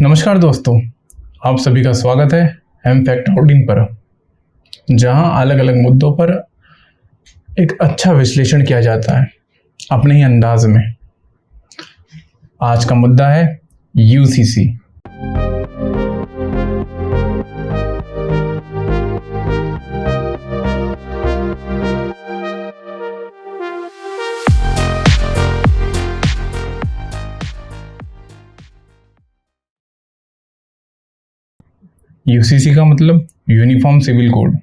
नमस्कार दोस्तों, आप सभी का स्वागत है एम फैक्ट आउटिंग पर, जहां अलग अलग मुद्दों पर एक अच्छा विश्लेषण किया जाता है अपने ही अंदाज में। आज का मुद्दा है यूसीसी। यूसीसी का मतलब यूनिफॉर्म सिविल कोड।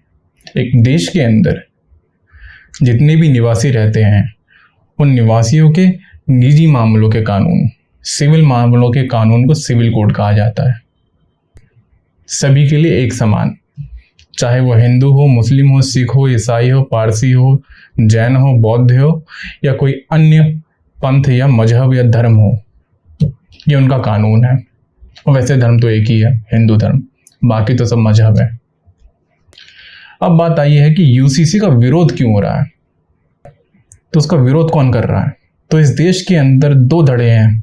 एक देश के अंदर जितने भी निवासी रहते हैं उन निवासियों के निजी मामलों के कानून, सिविल मामलों के कानून को सिविल कोड कहा जाता है। सभी के लिए एक समान, चाहे वो हिंदू हो, मुस्लिम हो, सिख हो, ईसाई हो, पारसी हो, जैन हो, बौद्ध हो या कोई अन्य पंथ या मजहब या धर्म हो, ये उनका कानून है। और वैसे धर्म तो एक ही है, हिंदू धर्म, बाकी तो सब मजहब है। अब बात आई है कि यूसीसी का विरोध क्यों हो रहा है, तो उसका विरोध कौन कर रहा है। तो इस देश के अंदर दो धड़े हैं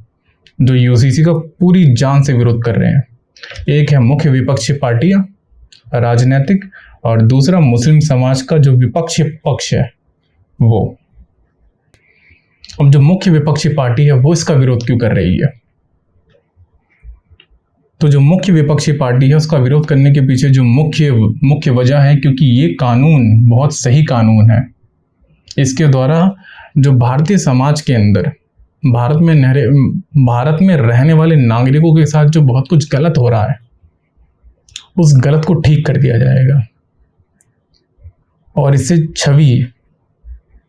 जो यूसीसी का पूरी जान से विरोध कर रहे हैं। एक है मुख्य विपक्षी पार्टियां राजनीतिक, और दूसरा मुस्लिम समाज का जो विपक्षी पक्ष है वो। अब जो मुख्य विपक्षी पार्टी है वो इसका विरोध क्यों कर रही है, तो जो मुख्य विपक्षी पार्टी है उसका विरोध करने के पीछे जो मुख्य वजह है, क्योंकि ये कानून बहुत सही कानून है। इसके द्वारा जो भारतीय समाज के अंदर भारत में रहने वाले नागरिकों के साथ जो बहुत कुछ गलत हो रहा है उस गलत को ठीक कर दिया जाएगा, और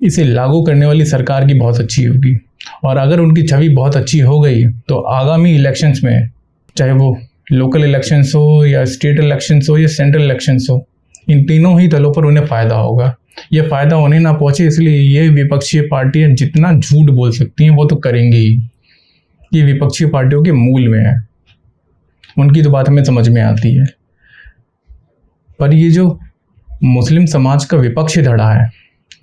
इसे लागू करने वाली सरकार की बहुत अच्छी होगी। और अगर उनकी छवि बहुत अच्छी हो गई तो आगामी इलेक्शंस में, चाहे वो लोकल इलेक्शंस हो या स्टेट इलेक्शंस हो या सेंट्रल इलेक्शंस हो, इन तीनों ही दलों पर उन्हें फ़ायदा होगा। ये फ़ायदा उन्हें ना पहुंचे, इसलिए ये विपक्षी पार्टियां जितना झूठ बोल सकती हैं वो तो करेंगी ही। ये विपक्षी पार्टियों के मूल में है, उनकी तो बात हमें समझ में आती है। पर ये जो मुस्लिम समाज का विपक्षी धड़ा है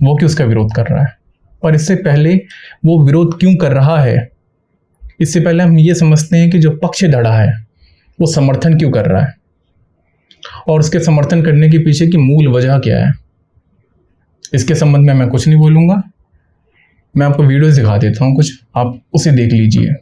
वो क्यों उसका विरोध कर रहा है, और इससे पहले वो विरोध क्यों कर रहा है, इससे पहले हम ये समझते हैं कि जो पक्ष धड़ा है वो समर्थन क्यों कर रहा है, और उसके समर्थन करने के पीछे की मूल वजह क्या है। इसके संबंध में मैं कुछ नहीं बोलूँगा, मैं आपको वीडियोस दिखा देता हूँ कुछ, आप उसे देख लीजिए।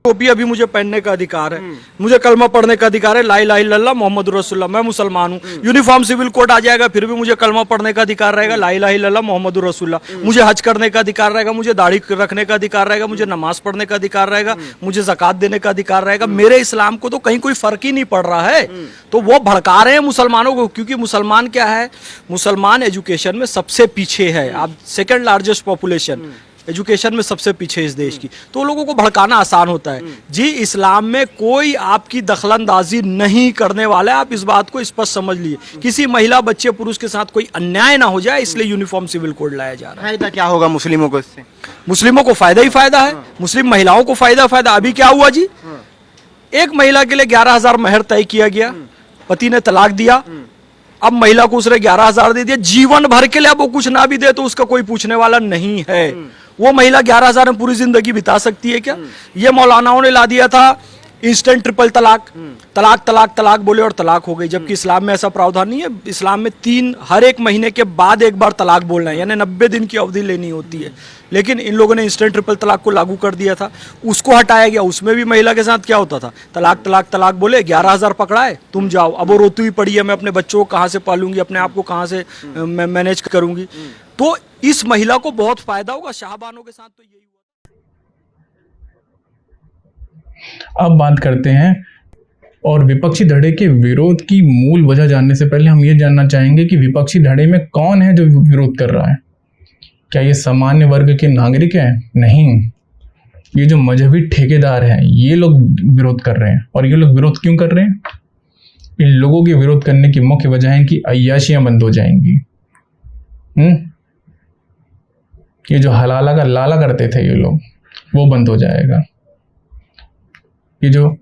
टोपी अभी मुझे पहनने का अधिकार है, मुझे कलमा पढ़ने का अधिकार है, ला इलाहा इल्लल्लाह मोहम्मद रसूलुल्लाह, मैं मुसलमान हूँ। यूनिफॉर्म सिविल कोड आ जाएगा फिर भी मुझे कलमा पढ़ने का अधिकार रहेगा, ला इलाहा इल्लल्लाह मोहम्मद रसूलुल्लाह। मुझे हज करने का अधिकार रहेगा, मुझे दाढ़ी रखने का अधिकार रहेगा, मुझे नमाज पढ़ने का अधिकार रहेगा, मुझे ज़कात देने का अधिकार रहेगा। मेरे इस्लाम को तो कहीं कोई फर्क ही नहीं पड़ रहा है। तो वो भड़का रहे हैं मुसलमानों को, क्योंकि मुसलमान क्या है, मुसलमान एजुकेशन में सबसे पीछे है। आप सेकेंड लार्जेस्ट पॉपुलेशन एजुकेशन में सबसे पीछे इस देश की, तो लोगों को भड़काना आसान होता है। जी, इस्लाम में कोई आपकी दखलंदाजी नहीं करने वाला है, आप इस बात को स्पष्ट समझ लिए। किसी महिला, बच्चे, पुरुष के साथ कोई अन्याय ना हो जाए, इसलिए यूनिफॉर्म सिविल कोड लाया जा रहा है। फायदा क्या होगा मुस्लिमों को इससे? मुस्लिमों को फायदा ही फायदा है, मुस्लिम महिलाओं को फायदा। अभी क्या हुआ जी, एक महिला के लिए 11,000 महर तय किया गया, पति ने तलाक दिया, अब महिला को उसने 11,000 दे दिया जीवन भर के लिए। अब वो कुछ ना भी दे तो उसका कोई पूछने वाला नहीं है। वो महिला 11,000 में पूरी जिंदगी बिता सकती है क्या? ये मौलानाओं ने ला दिया था इंस्टेंट ट्रिपल तलाक, तलाक तलाक तलाक बोले और तलाक हो गई, जबकि इस्लाम में ऐसा प्रावधान नहीं है। इस्लाम में हर एक महीने के बाद एक बार तलाक बोलना है, यानी 90 दिन की अवधि लेनी होती है। लेकिन इन लोगों ने इंस्टेंट ट्रिपल तलाक को लागू कर दिया था, उसको हटाया गया। उसमें भी महिला के साथ क्या होता था, तलाक तलाक तलाक बोले, 11,000 पकड़ाए, तुम जाओ। अब वो रोती हुई पड़ी है, मैं अपने बच्चों को कहाँ से पालूंगी, अपने आप को कहाँ से मैनेज करूंगी। तो इस महिला को बहुत फायदा होगा। शाहबानों के साथ तो यही हुआ। अब बात करते हैं, और विपक्षी धड़े के विरोध की मूल वजह जानने से पहले हम ये जानना चाहेंगे कि विपक्षी धड़े में कौन है जो विरोध कर रहा है। क्या ये सामान्य वर्ग के नागरिक हैं? नहीं, ये जो मजहबी ठेकेदार हैं ये लोग विरोध कर रहे हैं। और ये लोग विरोध क्यों कर रहे हैं? इन लोगों के विरोध करने की मुख्य वजह है कि अय्याशियां बंद हो जाएंगी। ये जो हलाला का लाला करते थे ये लोग, वो बंद हो जाएगा। ये जो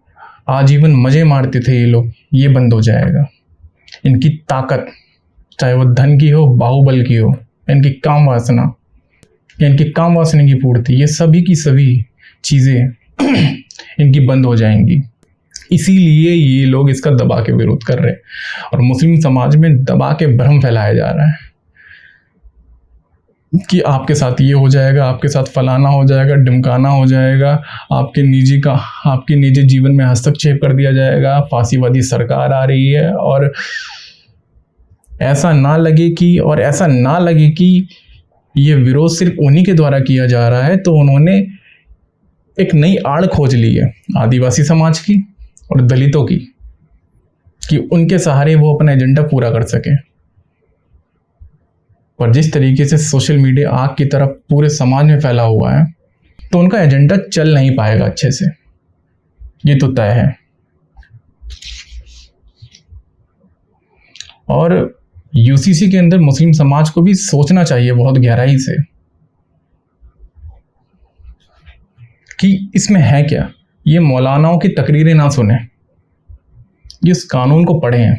आजीवन मजे मारते थे ये लोग, ये बंद हो जाएगा। इनकी ताकत, चाहे वो धन की हो, बाहुबल की हो, इनकी काम वासना, इनकी काम वासना की पूर्ति, ये सभी की सभी चीज़ें इनकी बंद हो जाएंगी। इसीलिए ये लोग इसका दबा के विरोध कर रहे हैं और मुस्लिम समाज में दबा के भ्रम फैलाया जा रहा है कि आपके साथ ये हो जाएगा, आपके साथ फलाना हो जाएगा, ढिमकाना हो जाएगा, आपके निजी जीवन में हस्तक्षेप कर दिया जाएगा, फांसीवादी सरकार आ रही है। और ऐसा ना लगे कि ये विरोध सिर्फ उन्हीं के द्वारा किया जा रहा है, तो उन्होंने एक नई आड़ खोज ली है आदिवासी समाज की और दलितों की, कि उनके सहारे वो अपना एजेंडा पूरा कर सके। पर जिस तरीके से सोशल मीडिया आग की तरफ पूरे समाज में फैला हुआ है, तो उनका एजेंडा चल नहीं पाएगा अच्छे से, ये तो तय है। और यूसीसी के अंदर मुस्लिम समाज को भी सोचना चाहिए बहुत गहराई से कि इसमें है क्या। ये मौलानाओं की तकरीरें ना सुने, ये इस कानून को पढ़ें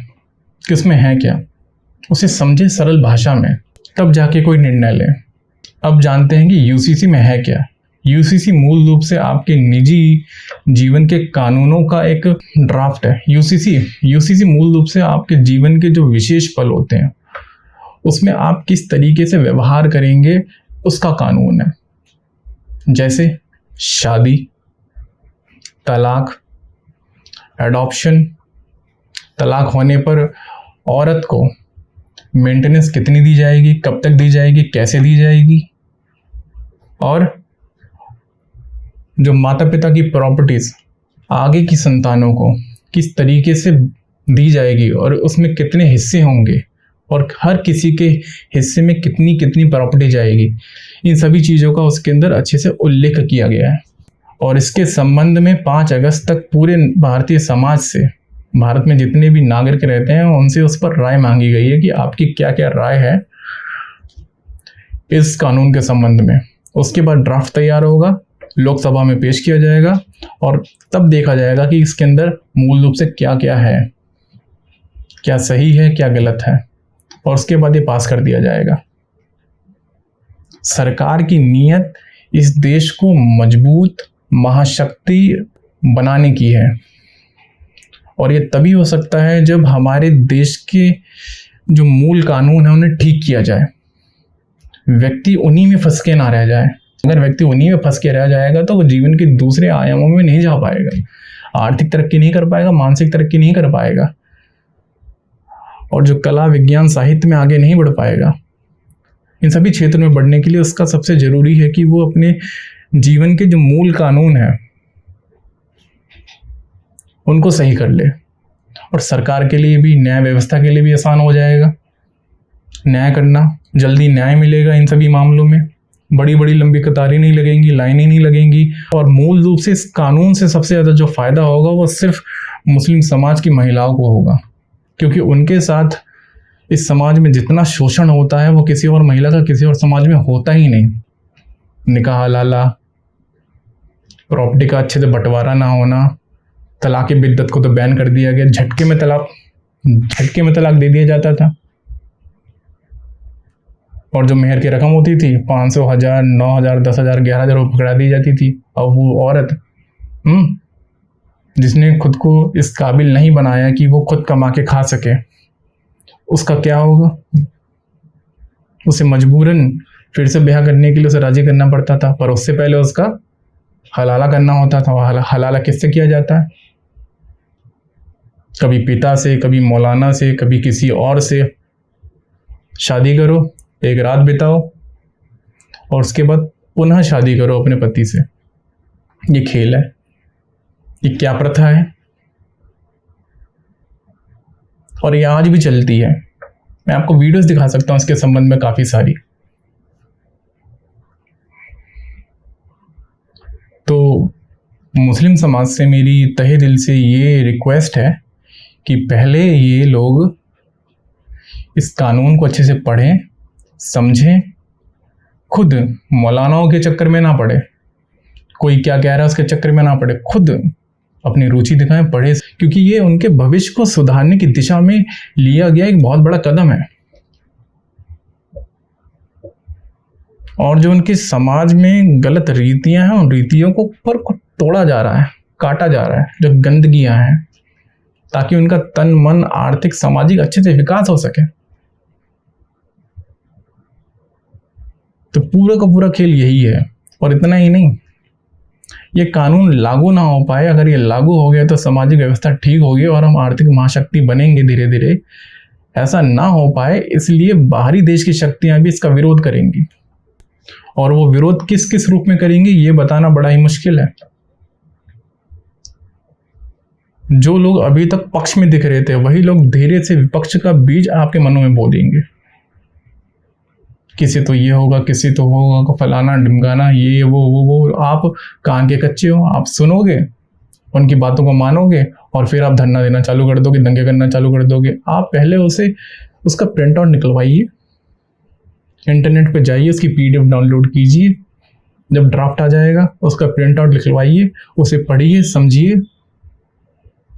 कि उसमें है क्या, उसे समझें सरल भाषा में, तब जाके कोई निर्णय लें। अब जानते हैं कि यूसीसी में है क्या। यूसीसी मूल रूप से आपके निजी जीवन के कानूनों का एक ड्राफ्ट है। यूसीसी मूल रूप से आपके जीवन के जो विशेष पल होते हैं, उसमें आप किस तरीके से व्यवहार करेंगे उसका कानून है। जैसे शादी, तलाक, एडॉप्शन, तलाक होने पर औरत को मेंटेनेंस कितनी दी जाएगी, कब तक दी जाएगी, कैसे दी जाएगी, और जो माता पिता की प्रॉपर्टीज आगे की संतानों को किस तरीके से दी जाएगी और उसमें कितने हिस्से होंगे और हर किसी के हिस्से में कितनी कितनी प्रॉपर्टी जाएगी, इन सभी चीज़ों का उसके अंदर अच्छे से उल्लेख किया गया है। और इसके संबंध में 5 अगस्त तक पूरे भारतीय समाज से, भारत में जितने भी नागरिक रहते हैं, उनसे उस पर राय मांगी गई है कि आपकी क्या क्या राय है इस कानून के संबंध में। उसके बाद ड्राफ्ट तैयार होगा, लोकसभा में पेश किया जाएगा और तब देखा जाएगा कि इसके अंदर मूल रूप से क्या क्या है, क्या सही है, क्या गलत है, और उसके बाद ये पास कर दिया जाएगा। सरकार की नीयत इस देश को मजबूत महाशक्ति बनाने की है, और ये तभी हो सकता है जब हमारे देश के जो मूल कानून है उन्हें ठीक किया जाए, व्यक्ति उन्हीं में फंस के ना रह जाए। अगर व्यक्ति उन्हीं में फंस के रह जाएगा तो वो जीवन के दूसरे आयामों में नहीं जा पाएगा, आर्थिक तरक्की नहीं कर पाएगा, मानसिक तरक्की नहीं कर पाएगा, और जो कला, विज्ञान, साहित्य में आगे नहीं बढ़ पाएगा। इन सभी क्षेत्रों में बढ़ने के लिए उसका सबसे जरूरी है कि वो अपने जीवन के जो मूल कानून हैं उनको सही कर ले, और सरकार के लिए भी, न्याय व्यवस्था के लिए भी आसान हो जाएगा न्याय करना। जल्दी न्याय मिलेगा इन सभी मामलों में, बड़ी बड़ी लंबी कतारें नहीं लगेंगी, लाइनें नहीं लगेंगी। और मूल रूप से इस कानून से सबसे ज़्यादा जो फ़ायदा होगा वो सिर्फ मुस्लिम समाज की महिलाओं को होगा, क्योंकि उनके साथ इस समाज में जितना शोषण होता है वो किसी और महिला का किसी और समाज में होता ही नहीं। निकाह हलाला, प्रॉपर्टी का अच्छे से बंटवारा ना होना, तलाक बिद्दत को तो बैन कर दिया गया, झटके में तलाक दे दिया जाता था। और जो मेहर की रकम होती थी 500, 1000, 9000, 10,000, 11,000 पकड़ा दी जाती थी। अब वो औरत जिसने खुद को इस काबिल नहीं बनाया कि वो खुद कमा के खा सके, उसका क्या होगा? उसे मजबूरन फिर से ब्याह करने के लिए उसे राजी करना पड़ता था, पर उससे पहले उसका हलाला करना होता था। हलाला किससे किया जाता है? कभी पिता से, कभी मौलाना से, कभी किसी और से शादी करो, एक रात बिताओ और उसके बाद पुनः शादी करो अपने पति से। ये खेल है, ये क्या प्रथा है, और ये आज भी चलती है। मैं आपको वीडियोस दिखा सकता हूं इसके संबंध में काफी सारी। तो मुस्लिम समाज से मेरी तहे दिल से ये रिक्वेस्ट है कि पहले ये लोग इस कानून को अच्छे से पढ़ें, समझें, खुद मौलानाओं के चक्कर में ना पड़े, कोई क्या कह रहा है उसके चक्कर में ना पड़े, खुद अपनी रुचि दिखाएं, पढ़े, क्योंकि ये उनके भविष्य को सुधारने की दिशा में लिया गया एक बहुत बड़ा कदम है। और जो उनके समाज में गलत रीतियां हैं, उन रीतियों को पर तोड़ा जा रहा है। काटा जा रहा है, जो गंदगियां हैं, ताकि उनका तन मन आर्थिक सामाजिक अच्छे से विकास हो सके। तो पूरा का पूरा खेल यही है। और इतना ही नहीं, ये कानून लागू ना हो पाए, अगर ये लागू हो गया तो सामाजिक व्यवस्था ठीक होगी और हम आर्थिक महाशक्ति बनेंगे धीरे धीरे। ऐसा ना हो पाए, इसलिए बाहरी देश की शक्तियां भी इसका विरोध करेंगी, और वो विरोध किस किस रूप में करेंगी ये बताना बड़ा ही मुश्किल है। जो लोग अभी तक पक्ष में दिख रहे थे, वही लोग धीरे से विपक्ष का बीज आपके मनों में बो देंगे। किसी तो ये होगा, किसी तो होगा, फलाना ढिमकाना, ये वो। आप कान के कच्चे हो, आप सुनोगे, उनकी बातों को मानोगे और फिर आप धरना देना चालू कर दोगे, दंगे करना चालू कर दोगे। आप पहले उसका प्रिंट आउट निकलवाइए, इंटरनेट पे जाइए, उसकी PDF डाउनलोड कीजिए, जब ड्राफ्ट आ जाएगा उसका प्रिंट आउट निकलवाइए, उसे पढ़िए, समझिए,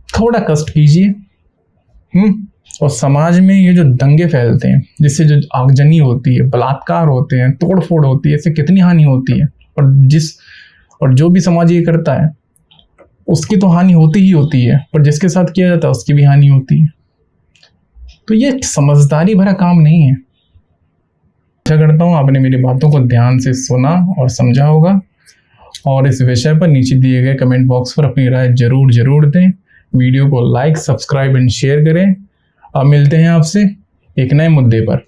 थोड़ा कष्ट कीजिए। और समाज में ये जो दंगे फैलते हैं, जिससे जो आगजनी होती है, बलात्कार होते हैं, तोड़ फोड़ होती है, इससे कितनी हानि होती है। और जो भी समाज ये करता है उसकी तो हानि होती ही होती है, पर जिसके साथ किया जाता है उसकी भी हानि होती है। तो ये समझदारी भरा काम नहीं है। आशा करता हूँ आपने मेरी बातों को ध्यान से सुना और समझा होगा, और इस विषय पर नीचे दिए गए कमेंट बॉक्स पर अपनी राय जरूर दें। वीडियो को लाइक, सब्सक्राइब एंड शेयर करें। अब मिलते हैं आपसे एक नए मुद्दे पर।